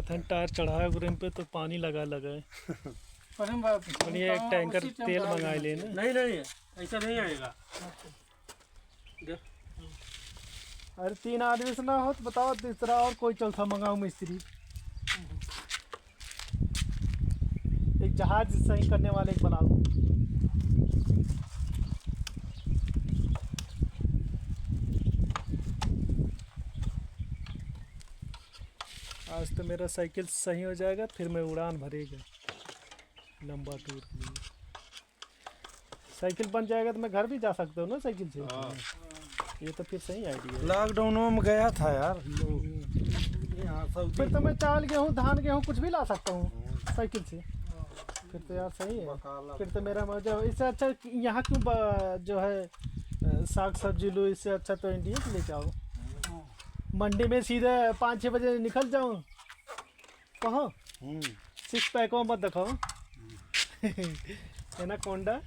था टायर चढ़ाया गुरेम पे तो पानी लगा है। बढ़िया एक टैंकर तेल मंगा लेना। नहीं ऐसा नहीं आएगा। अरे 3 आदमी से ना हो तो बताओ तीसरा और कोई चौथा मंगाऊं मिस्त्री। एक जहाज सही करने वाले एक बना लूं। आज तो मेरा साइकिल सही हो जाएगा, फिर मैं उड़ान भरेगा लंबा टूर के लिए। साइकिल बन जाएगा तो मैं घर भी जा सकता हूँ ना साइकिल से। ये तो फिर सही आइडिया है। लॉकडाउन में गया था यार फिर तो मैं चावल गेहूँ धान गेहूँ कुछ भी ला सकता हूँ साइकिल से। फिर तो यार सही है। फिर तो मेरा मजा। इससे अच्छा यहाँ क्यों जो है साग सब्जी लो, इससे अच्छा तो इंडिया से लेके आओ। मंडी में सीधे 5-6 बजे निकल जाऊँ। कहो 6 पैकों मत दिखाओ। एनाकोंडा